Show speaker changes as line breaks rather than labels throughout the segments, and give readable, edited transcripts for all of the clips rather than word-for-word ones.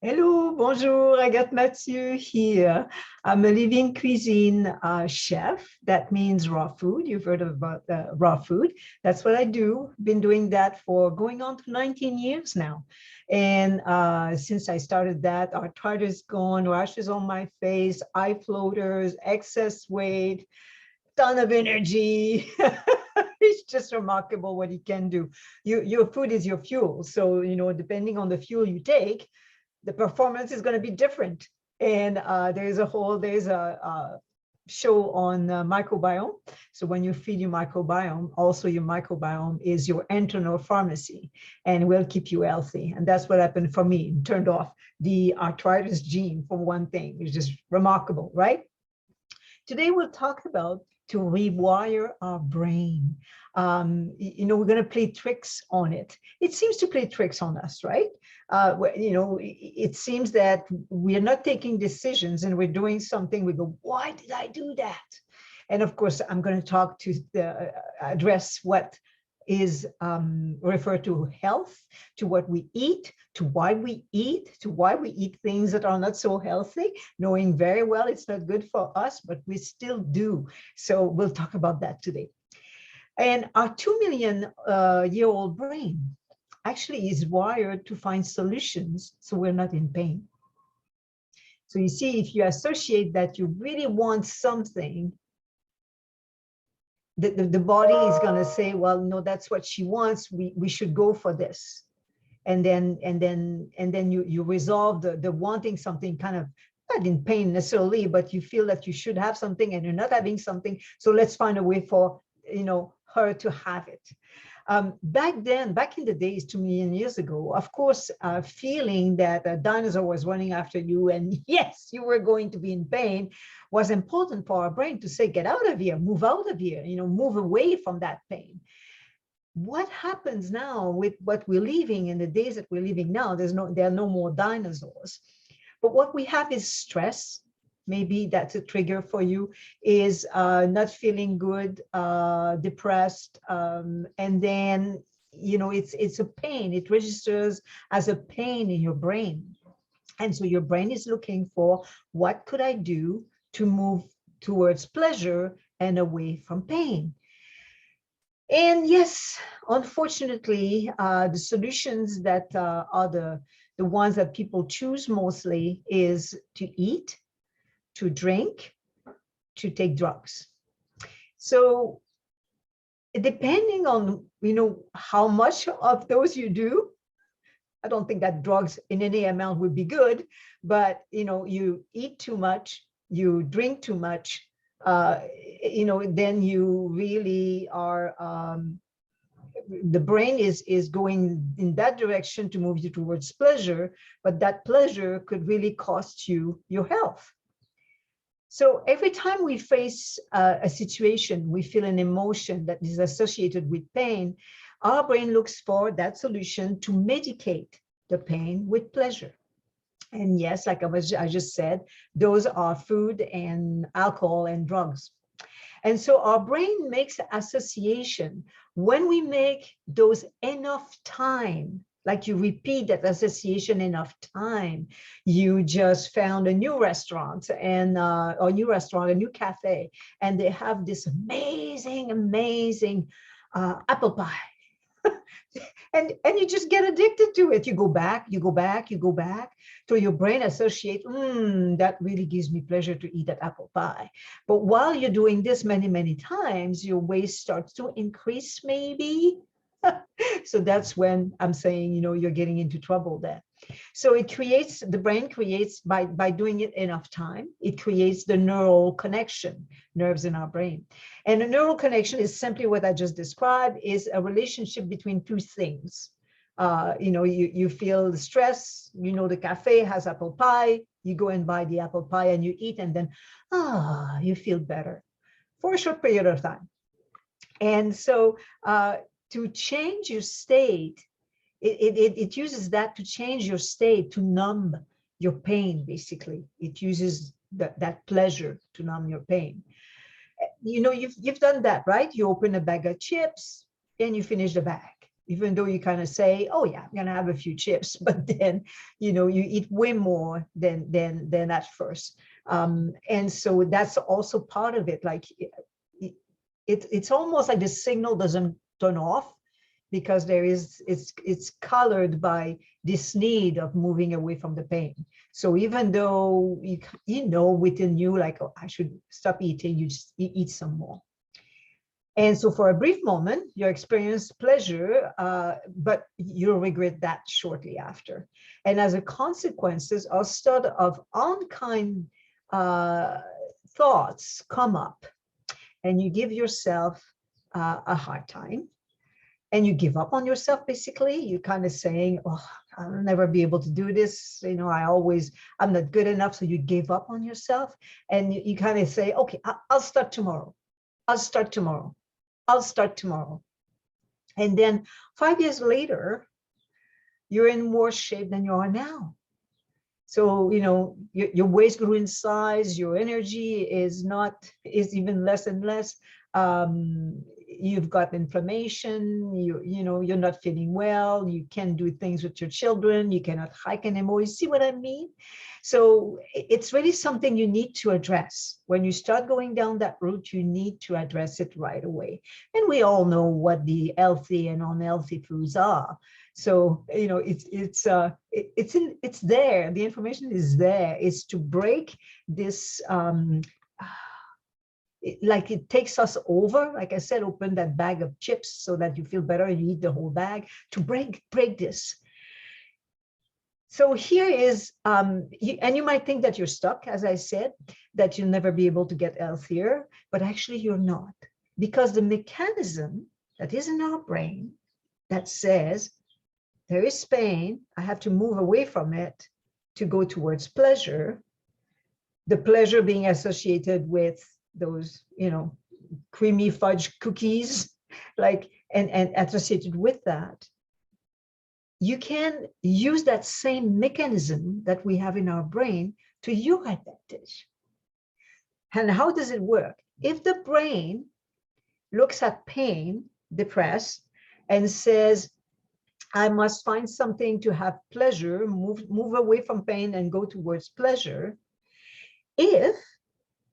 Hello, bonjour, I got Mathieu here. I'm a living cuisine chef. That means raw food. You've heard about raw food. That's what I do. Been doing that for going on to 19 years now. And since I started that, arthritis gone, rashes on my face, eye floaters, excess weight, ton of energy. It's just remarkable what it can do. Your food is your fuel. So, depending on the fuel you take, the performance is going to be different. And there's a show on microbiome. So when you feed your microbiome, also your microbiome is your internal pharmacy and will keep you healthy. And that's what happened for me. It turned off the arthritis gene for one thing. It's just remarkable, right? Today we'll talk about to rewire our brain. We're going to play tricks on it. It seems to play tricks on us, right? It seems that we're not taking decisions and we're doing something. We go, why did I do that? And of course, I'm going to talk to address what is referred to health, to what we eat, to why we eat things that are not so healthy, knowing very well it's not good for us, but we still do. So we'll talk about that today. And our 2 million-year-old brain actually is wired to find solutions so we're not in pain. So you see, if you associate that you really want something, the body is going to say, well, no, that's what she wants. We should go for this. And then you resolve the wanting something, kind of not in pain necessarily, but you feel that you should have something and you're not having something. So let's find a way for, her to have it. Back in the days, 2 million years ago, of course, feeling that a dinosaur was running after you and yes, you were going to be in pain was important for our brain to say, get out of here, move out of here, move away from that pain. What happens now with what we're living in the days that we're living now, there are no more dinosaurs. But what we have is stress. Maybe that's a trigger for you, is not feeling good, depressed, and then, it's a pain. It registers as a pain in your brain. And so your brain is looking for, what could I do to move towards pleasure and away from pain? And yes, unfortunately, the solutions that are the ones that people choose mostly is to eat, to drink, to take drugs. So depending on, how much of those you do, I don't think that drugs in any amount would be good, but, you eat too much, you drink too much, then you really are, the brain is going in that direction to move you towards pleasure, but that pleasure could really cost you your health. So every time we face a situation, we feel an emotion that is associated with pain, our brain looks for that solution to medicate the pain with pleasure. And yes, like I just said, those are food and alcohol and drugs. And so our brain makes association. When we make those enough time, like you repeat that association enough time, you just found a new restaurant and a new cafe, and they have this amazing apple pie. and you just get addicted to it. You go back, till your brain associate, that really gives me pleasure to eat that apple pie. But while you're doing this many times, your weight starts to increase maybe. So that's when I'm saying, you're getting into trouble there. So the brain creates, by doing it enough time, it creates the neural connection, nerves in our brain. And a neural connection is simply what I just described, is a relationship between two things. You feel the stress, the cafe has apple pie, you go and buy the apple pie and you eat, and then, you feel better for a short period of time. And so to change your state, it uses that to change your state, to numb your pain, basically. It uses that pleasure to numb your pain. You've done that, right? You open a bag of chips and you finish the bag. even though you kind of say, oh yeah, I'm gonna have a few chips, but then, you know, you eat way more than at first. And so that's also part of it. Like it's almost like the signal doesn't turn off, because there is, it's colored by this need of moving away from the pain. So even though you know within you, like, oh, I should stop eating, you just eat some more. And so for a brief moment, you experience pleasure, but you'll regret that shortly after. And as a consequences, a sort of unkind thoughts come up, and you give yourself a hard time, and you give up on yourself. Basically, you're kind of saying, oh, I'll never be able to do this. You know, I'm not good enough. So you give up on yourself, and you kind of say, okay, I'll start tomorrow. I'll start tomorrow. I'll start tomorrow. And then 5 years later, you're in worse shape than you are now. So, you know, your waist grew in size, your energy is even less and less. You've got inflammation, you know, you're not feeling well, you can't do things with your children, you cannot hike anymore. You see what I mean? So it's really something you need to address. When you start going down that route, you need to address it right away. And we all know what the healthy and unhealthy foods are. So, you know, it's there. The information is there. It's to break this, like it takes us over. Like I said, open that bag of chips so that you feel better and you eat the whole bag to break this. So here is, and you might think that you're stuck, as I said, that you'll never be able to get healthier, but actually you're not, because the mechanism that is in our brain that says, there is pain, I have to move away from it to go towards pleasure, the pleasure being associated with those, you know, creamy fudge cookies, like, and associated with that. You can use that same mechanism that we have in our brain to your advantage. And how does it work? If the brain looks at pain, depressed, and says, I must find something to have pleasure, move away from pain and go towards pleasure. If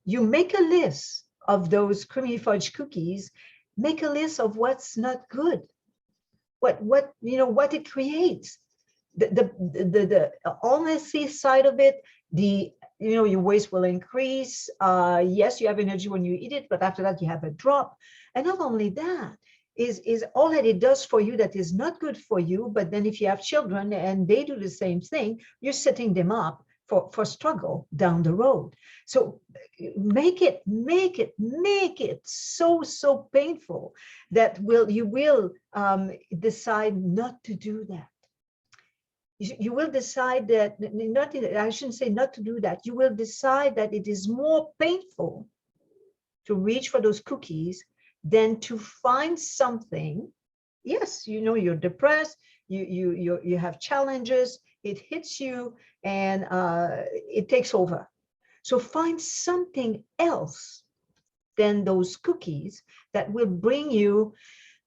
you make a list of those creamy fudge cookies, make a list of what's not good, what you know, what it creates, the honesty side of it, you know, your waist will increase. Yes, you have energy when you eat it, but after that you have a drop. And not only that, is all that it does for you that is not good for you. But then if you have children and they do the same thing, you're setting them up for struggle down the road. So make it so painful that you will decide not to do that. You will decide that, I shouldn't say not to do that. You will decide that it is more painful to reach for those cookies than to find something. Yes, you know, you're depressed, you have challenges, it hits you, and it takes over. So find something else than those cookies that will bring you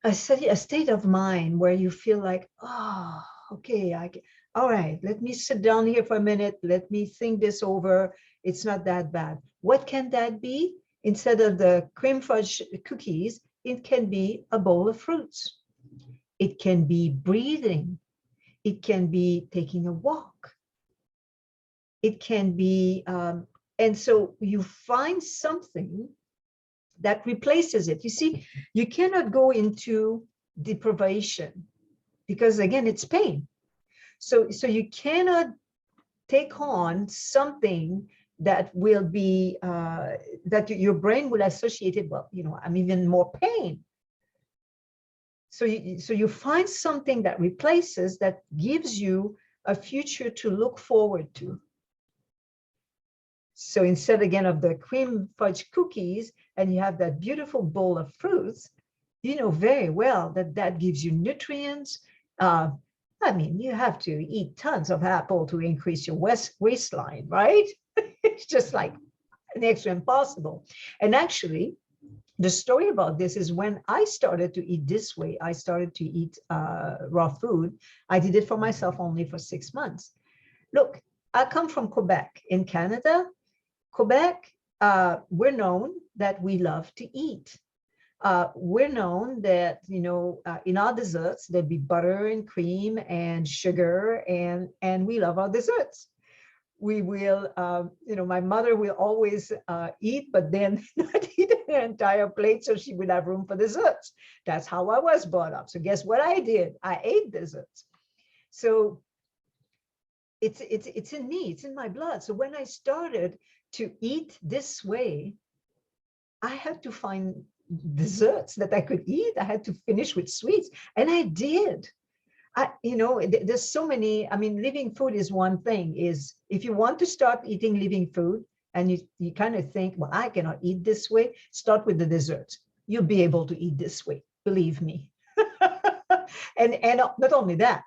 a state of mind where you feel like, oh, okay, all right, let me sit down here for a minute, let me think this over. It's not that bad. What can that be? Instead of the cream fudge cookies, it can be a bowl of fruits. It can be breathing. It can be taking a walk. It can be, and so you find something that replaces it. You see, you cannot go into deprivation because, again, it's pain. So you cannot take on something that will be, that your brain will associate it, well, you know, I'm even more pain. So you find something that replaces, that gives you a future to look forward to. So instead, again, of the cream fudge cookies, and you have that beautiful bowl of fruits, you know very well that that gives you nutrients. I mean, you have to eat tons of apple to increase your waistline, right? It's just like next to impossible. And actually, the story about this is when I started to eat this way, I started to eat raw food. I did it for myself only for 6 months. Look, I come from Quebec in Canada. Quebec, we're known that we love to eat. We're known that, in our desserts, there'd be butter and cream and sugar, and we love our desserts. We will, my mother will always eat, but then not eat an entire plate, so she would have room for desserts. That's how I was brought up. So guess what I did? I ate desserts. So it's in me, it's in my blood. So when I started to eat this way, I had to find desserts that I could eat. I had to finish with sweets, and I did. There's so many. I mean, living food is one thing. Is if you want to start eating living food and you kind of think, well, I cannot eat this way, start with the desserts. You'll be able to eat this way, believe me. and not only that,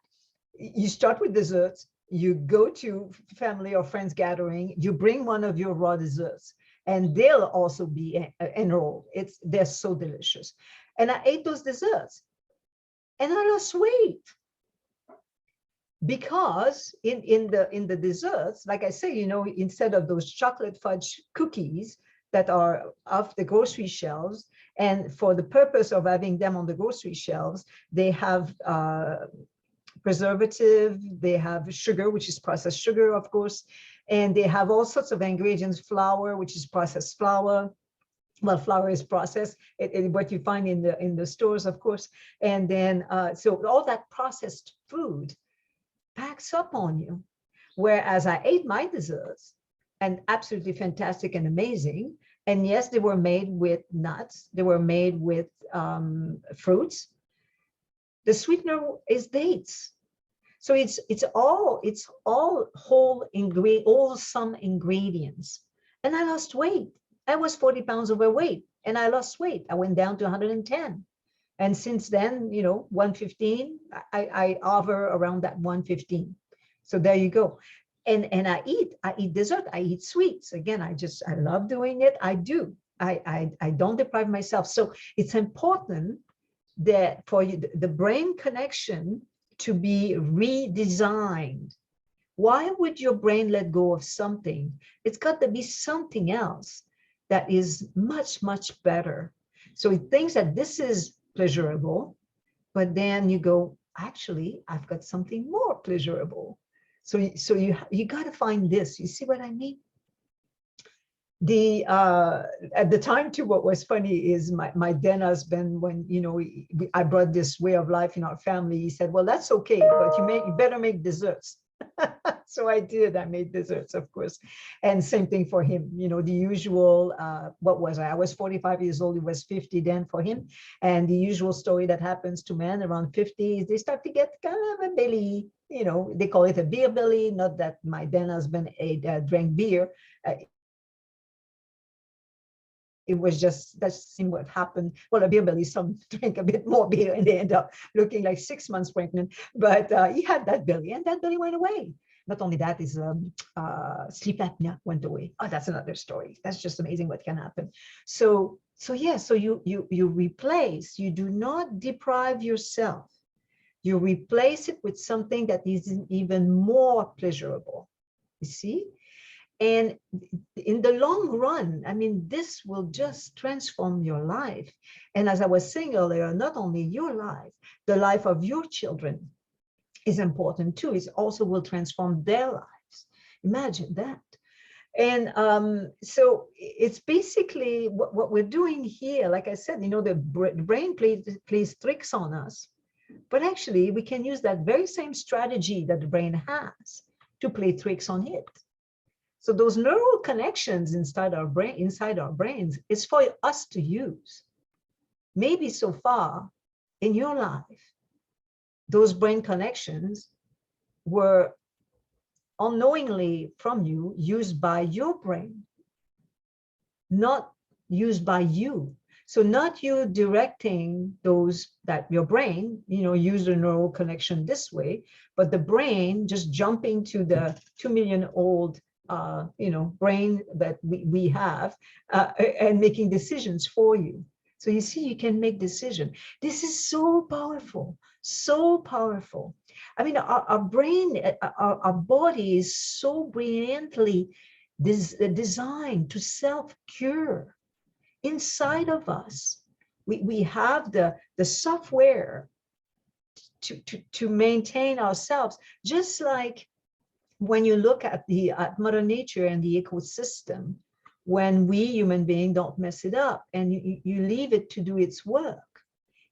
you start with desserts, you go to family or friends gathering, you bring one of your raw desserts, and they'll also be enrolled. They're so delicious. And I ate those desserts and I lost weight. Because in the desserts, like I say, instead of those chocolate fudge cookies that are off the grocery shelves, and for the purpose of having them on the grocery shelves, they have preservative, they have sugar, which is processed sugar, of course, and they have all sorts of ingredients, flour, which is processed flour. Well, flour is processed, what you find in the stores, of course. And then, so all that processed food packs up on you. Whereas I ate my desserts, and absolutely fantastic and amazing. And yes, they were made with nuts. They were made with fruits. The sweetener is dates. So it's all wholesome ingredients. And I lost weight. I was 40 pounds overweight and I lost weight. I went down to 110. And since then, 115, I hover around that 115. So there you go. And I eat dessert, I eat sweets. Again, I love doing it. I do. I don't deprive myself. So it's important that for you, the brain connection to be redesigned. Why would your brain let go of something? It's got to be something else that is much, much better. So it thinks that this is pleasurable, but then you go, actually, I've got something more pleasurable. So you got to find this. You see what I mean? At the time too, what was funny is my then husband, when I brought this way of life in our family, he said, well, that's okay, but you better make desserts. So I did. I made desserts, of course. And same thing for him, the usual, what was I was 45 years old, he was 50 then for him. And the usual story that happens to men around 50 is they start to get kind of a belly, they call it a beer belly. Not that my then husband drank beer. It was just, that's what happened. Well, a beer belly, some drink a bit more beer and they end up looking like 6 months pregnant. But he had that belly and that belly went away. Not only that, his sleep apnea went away. Oh, that's another story. That's just amazing what can happen. So yeah, so you replace, you do not deprive yourself. You replace it with something that is even more pleasurable, you see? And in the long run, I mean, this will just transform your life. And as I was saying earlier, not only your life, the life of your children is important too. It also will transform their lives. Imagine that. And so it's basically what we're doing here. Like I said, the brain plays tricks on us. But actually, we can use that very same strategy that the brain has to play tricks on it. So those neural connections inside our brains, is for us to use. Maybe so far in your life, those brain connections were unknowingly from you used by your brain, not used by you. So not you directing those that your brain, use the neural connection this way, but the brain just jumping to the 2 million old brain that we have and making decisions for you. So you see, you can make decision. This is so powerful, so powerful. I mean, our brain, our body is so brilliantly designed to self-cure inside of us. We have the software to maintain ourselves, just like when you look at Mother Nature and the ecosystem, when we human beings don't mess it up and you leave it to do its work.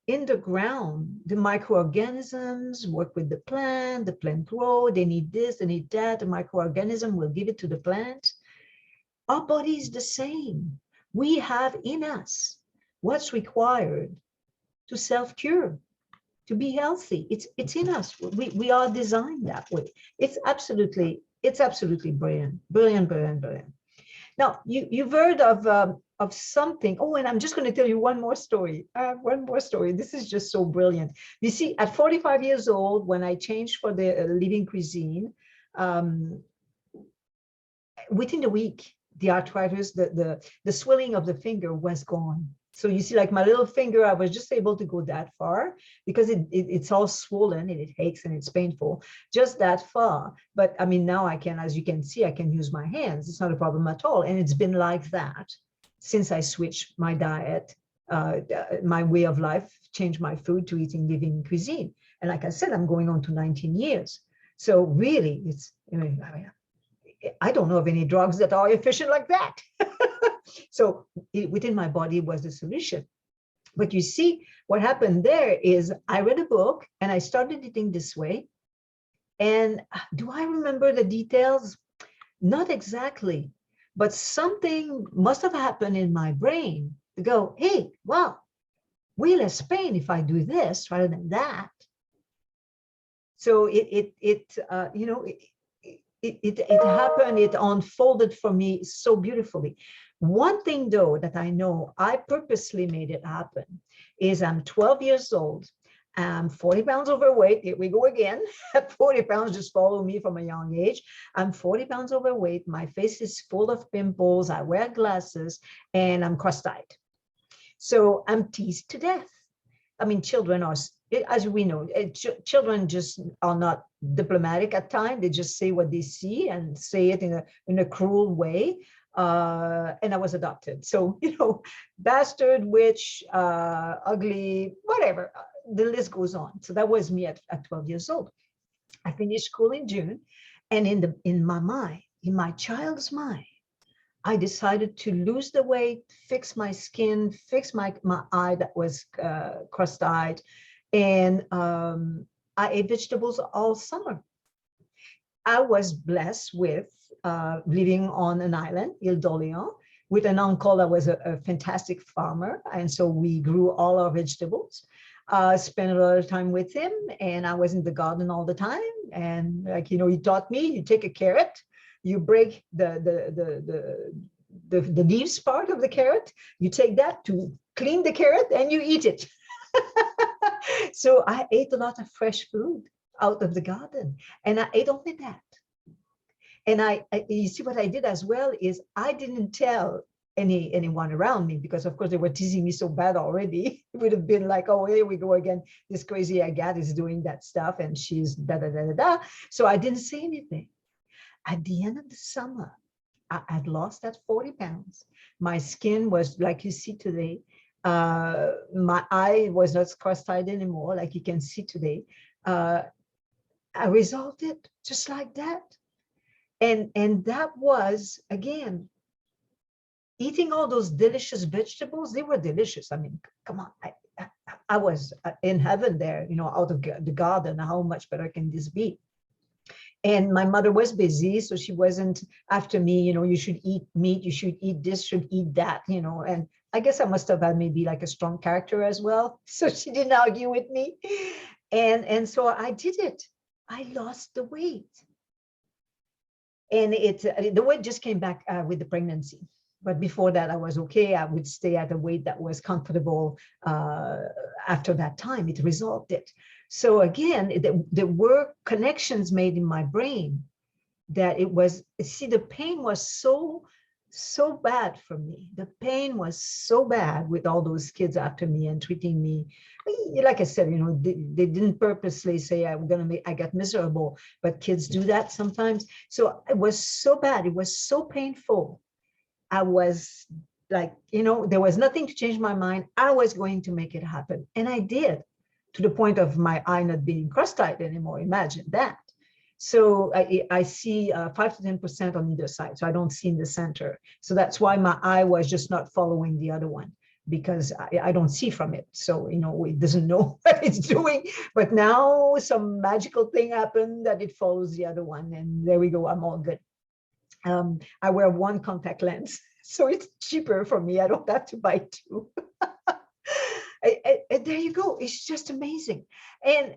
In the ground, the microorganisms work with the plant grow, they need this, they need that, the microorganism will give it to the plant. Our body is the same. We have in us what's required to self-cure, to be healthy. It's in us. We are designed that way. It's absolutely brilliant, brilliant, brilliant, brilliant. Now, you've heard of something. Oh, and I'm just going to tell you one more story. One more story. This is just so brilliant. You see, at 45 years old, when I changed for the living cuisine, within a week, the arthritis, the swelling of the finger was gone. So you see, like my little finger, I was just able to go that far because it's all swollen and it aches and it's painful, just that far. But I mean, now I can, as you can see, I can use my hands. It's not a problem at all. And it's been like that since I switched my diet, my way of life, changed my food to eating living cuisine. And like I said, I'm going on to 19 years. So really, it's, I mean, I don't know of any drugs that are efficient like that. So within my body was the solution. But you see, what happened there is I read a book and I started eating this way. And do I remember the details? Not exactly, but something must have happened in my brain to go, hey, well, way less pain if I do this rather than that. So it happened, it unfolded for me so beautifully. One thing though that I know I purposely made it happen is I'm 12 years old, I'm 40 pounds overweight. Here we go again. 40 pounds, just follow me from a young age. I'm 40 pounds overweight. My face is full of pimples. I wear glasses and I'm cross-eyed. So I'm teased to death. I mean, children are, as we know, children just are not diplomatic at times. They just say what they see and say it in a cruel way. And I was adopted. So, you know, bastard, witch, ugly, whatever, the list goes on. So that was me at 12 years old. I finished school in June. And in my mind, in my child's mind, I decided to lose the weight, fix my skin, fix my eye that was cross-eyed. And I ate vegetables all summer. I was blessed with living on an island, Ile d'Orléans, with an uncle that was a fantastic farmer. And so we grew all our vegetables, spent a lot of time with him, and I was in the garden all the time. And like, you know, he taught me, you take a carrot, you break the leaves part of the carrot, you take that to clean the carrot and you eat it. So I ate a lot of fresh food out of the garden, and I ate only that. And you see what I did as well is I didn't tell anyone around me, because of course they were teasing me so bad already. It would have been like, oh, here we go again. This crazy Agathe is doing that stuff and she's da da da da da. So I didn't say anything. At the end of the summer, I had lost that 40 pounds. My skin was like you see today. My eye was not cross-eyed anymore, like you can see today. I resolved it just like that. And that was, again, eating all those delicious vegetables. They were delicious. I mean, come on, I was in heaven there, you know, out of the garden. How much better can this be? And my mother was busy, so she wasn't after me, you know, you should eat meat, you should eat this, should eat that, you know. And I guess I must have had maybe like a strong character as well. So she didn't argue with me. And so I did it. I lost the weight. And the weight just came back with the pregnancy. But before that, I was okay. I would stay at a weight that was comfortable. After that time, it resolved it. So again, there were connections made in my brain that it was, see, the pain was so so bad for me. The pain was so bad with all those kids after me and treating me. Like I said, they didn't purposely say I got miserable, but kids do that sometimes. So it was so bad. It was so painful. I was like, there was nothing to change my mind. I was going to make it happen. And I did, to the point of my eye not being cross-eyed anymore. Imagine that. So I see 5 to 10% on either side. So I don't see in the center. So that's why my eye was just not following the other one, because I don't see from it. So, it doesn't know what it's doing. But now some magical thing happened that it follows the other one. And there we go. I'm all good. I wear one contact lens, so it's cheaper for me. I don't have to buy two. There you go. It's just amazing. And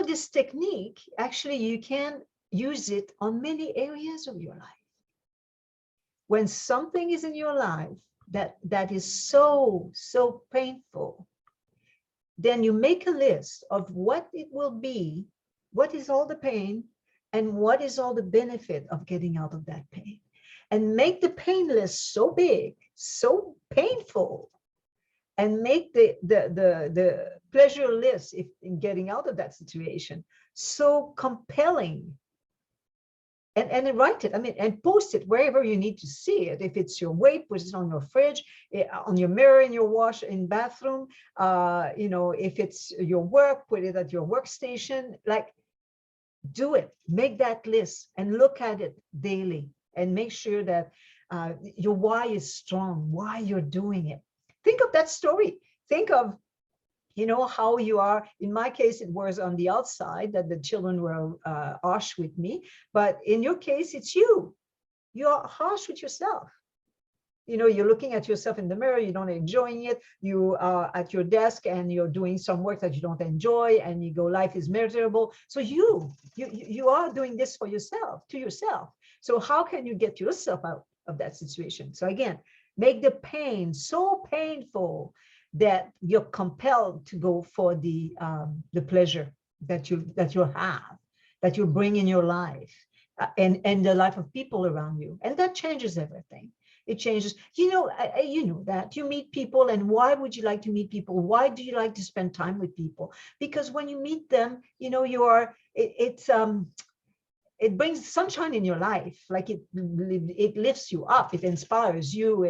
this technique, actually, you can use it on many areas of your life. When something is in your life that is so painful, then you make a list of what it will be, what is all the pain, and what is all the benefit of getting out of that pain, and make the pain list so big, so painful, and make the pleasure list in getting out of that situation so compelling, and write it. And post it wherever you need to see it. If it's your weight, put it on your fridge, on your mirror, in your bathroom. If it's your work, put it at your workstation. Like, do it. Make that list and look at it daily, and make sure that your why is strong, why you're doing it. Think of that story. Think of, how you are. In my case, it was on the outside that the children were harsh with me. But in your case, it's you. You're harsh with yourself. You're looking at yourself in the mirror, you don't enjoying it. You are at your desk and you're doing some work that you don't enjoy, and you go, life is miserable. So you are doing this for yourself, to yourself. So how can you get yourself out of that situation? So again, make the pain so painful that you're compelled to go for the pleasure that you have, that you bring in your life, and the life of people around you. And that changes everything. It changes. That you meet people. And why would you like to meet people? Why do you like to spend time with people? Because when you meet them, it brings sunshine in your life. Like it lifts you up. It inspires you.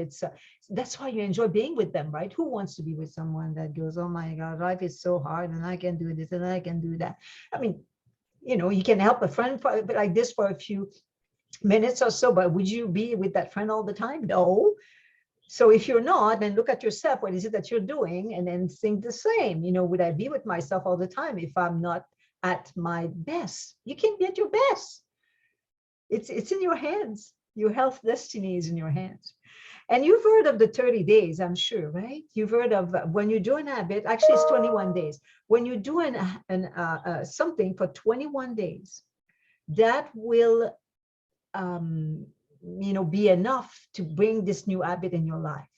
That's why you enjoy being with them, right? Who wants to be with someone that goes, oh my God, life is so hard, and I can do this and I can do that? You can help a friend like this for a few minutes or so, but would you be with that friend all the time? No. So if you're not, then look at yourself. What is it that you're doing? And then think the same. Would I be with myself all the time if I'm not at my best? You can be at your best. It's in your hands. Your health destiny is in your hands. And you've heard of the 30 days, I'm sure, right? You've heard of when you do an habit. Actually, it's 21 days. When you do something for 21 days, that will be enough to bring this new habit in your life.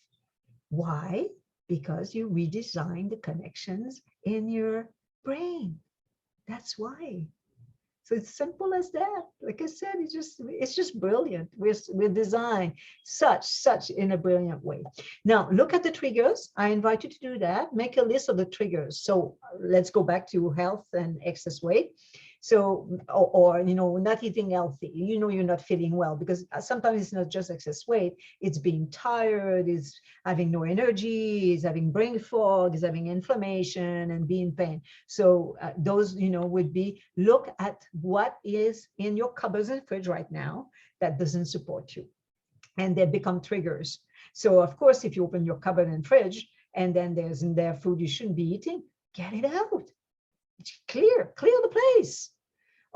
Why? Because you redesign the connections in your brain. That's why. So it's simple as that. Like I said, it's just brilliant. We're designed such in a brilliant way. Now look at the triggers. I invite you to do that. Make a list of the triggers. So let's go back to health and excess weight. So, or not eating healthy, you're not feeling well, because sometimes it's not just excess weight, it's being tired, it's having no energy, it's having brain fog, it's having inflammation and being pain. So those, would be, look at what is in your cupboards and fridge right now that doesn't support you. And they become triggers. So of course, if you open your cupboard and fridge and then there's in there food you shouldn't be eating, get it out. Clear the place.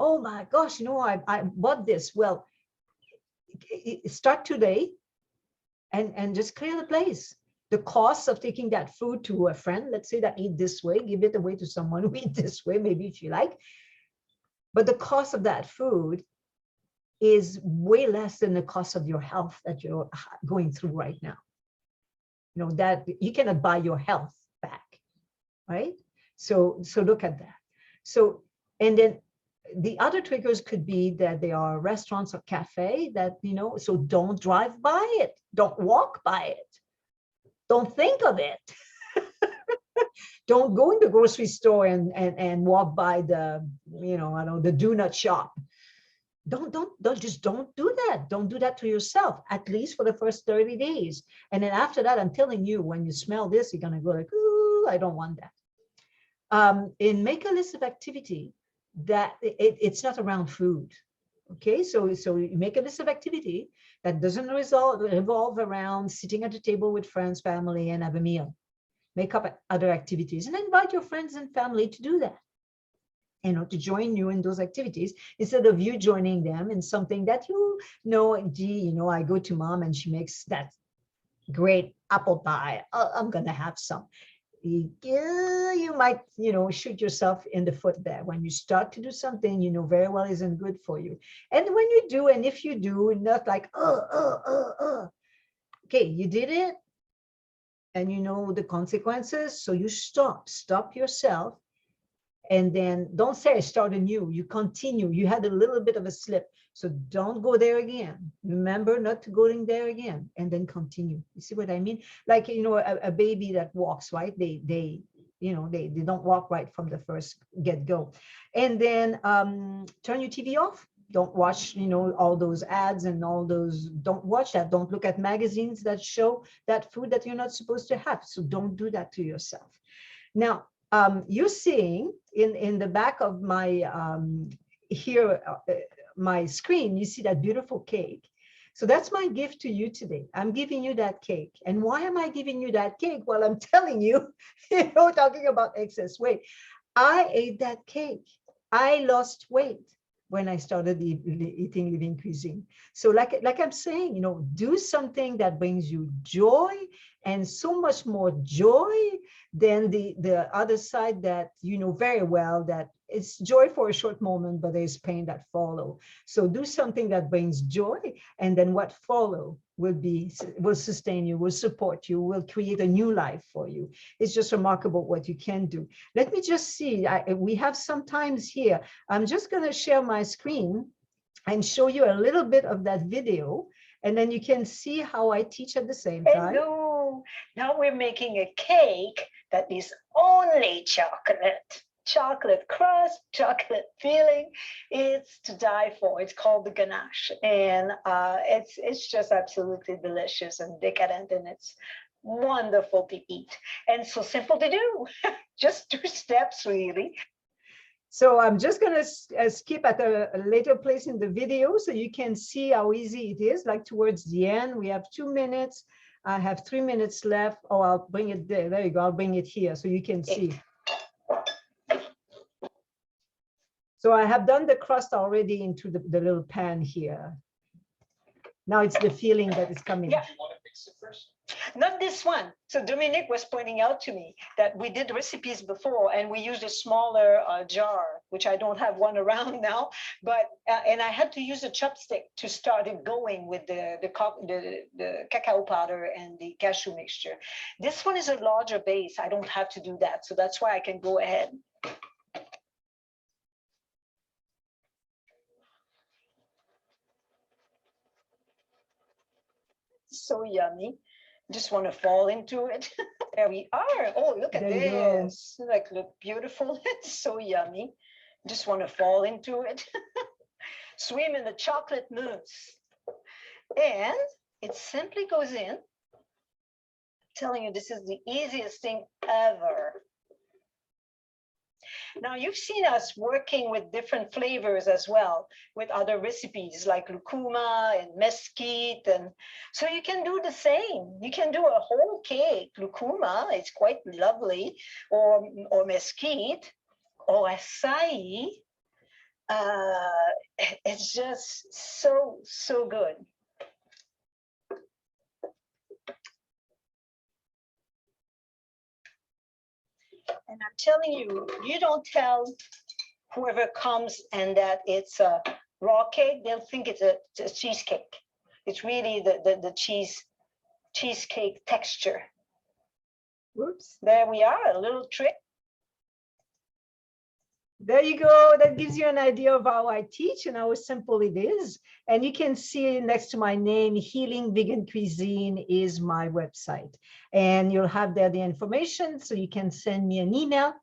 Oh my gosh, I bought this. Well, start today and just clear the place. The cost of taking that food to a friend, let's say that eat this way, give it away to someone who eat this way, maybe if you like. But the cost of that food is way less than the cost of your health that you're going through right now. That you cannot buy your health back, right? So look at that. So, and then the other triggers could be that they are restaurants or cafe that, so don't drive by it. Don't walk by it. Don't think of it. Don't go in the grocery store and walk by the, I don't know, the do not shop. Don't just don't do that. Don't do that to yourself, at least for the first 30 days. And then after that, I'm telling you, when you smell this, you're going to go like, ooh, I don't want that. And make a list of activity that it's not around food. Okay, so you make a list of activity that doesn't revolve around sitting at the table with friends, family, and have a meal. Make up other activities and invite your friends and family to do that. To join you in those activities instead of you joining them in something that gee, I go to mom and she makes that great apple pie. I'm gonna have some. You might, shoot yourself in the foot there when you start to do something you know very well isn't good for you. And when you do, and if you do, not like, okay, you did it, and you know the consequences, so you stop yourself. And then don't say I start anew. You continue. You had a little bit of a slip, so don't go there again. Remember not to go in there again, and then continue. You see what I mean? Like, a baby that walks, right? They don't walk right from the first get-go. And then turn your TV off. Don't watch, all those ads and all those. Don't watch that. Don't look at magazines that show that food that you're not supposed to have. So don't do that to yourself. Now, you're seeing in the back of my here my screen, you see that beautiful cake. So that's my gift to you today. I'm giving you that cake. And why am I giving you that cake? Well, I'm telling you, talking about excess weight. I ate that cake. I lost weight when I started eating Living Cuisine. So like I'm saying, do something that brings you joy, and so much more joy than the other side that you know very well, that it's joy for a short moment, but there's pain that follow. So do something that brings joy, and then what follow will sustain you, will support you, will create a new life for you. It's just remarkable what you can do. Let me just see, we have some times here. I'm just going to share my screen and show you a little bit of that video, and then you can see how I teach at the same time.
Hello. Now we're making a cake that is only chocolate. Chocolate crust, chocolate filling. It's to die for. It's called the ganache, and it's just absolutely delicious and decadent, and it's wonderful to eat, and so simple to do. Just 2 steps, really.
So I'm just going to skip at a later place in the video so you can see how easy it is. Like towards the end, we have 2 minutes. I have 3 minutes left. Oh, I'll bring it there. There you go. I'll bring it here so you can see. So I have done the crust already into the little pan here. Now it's the filling that is coming.
Yeah. You want to mix it first? Not this one. So Dominique was pointing out to me that we did recipes before and we used a smaller jar, which I don't have one around now, but and I had to use a chopstick to start it going with the cacao powder and the cashew mixture. This one is a larger base. I don't have to do that. So that's why I can go ahead. So yummy. Just want to fall into it. There we are. Oh, look at this. Like, look beautiful. It's so yummy. Just want to fall into it. Swim in the chocolate mousse. And it simply goes in. I'm telling you, this is the easiest thing ever. Now, you've seen us working with different flavors as well, with other recipes like lucuma and mesquite. And so you can do the same. You can do a whole cake, lucuma, it's quite lovely, or mesquite, or acai. It's just so, so good. And I'm telling you, you don't tell whoever comes and that it's a raw cake, they'll think it's a cheesecake. It's really the cheesecake texture.
Whoops.
There we are, a little trick.
There you go. That gives you an idea of how I teach and how simple it is. And you can see next to my name, Healing Vegan Cuisine is my website. And you'll have there the information, so you can send me an email,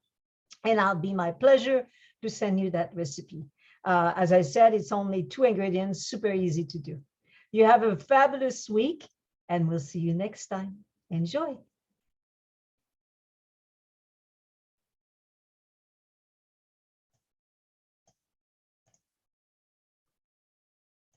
and I'll be my pleasure to send you that recipe. As I said, it's only 2 ingredients, super easy to do. You have a fabulous week, and we'll see you next time. Enjoy.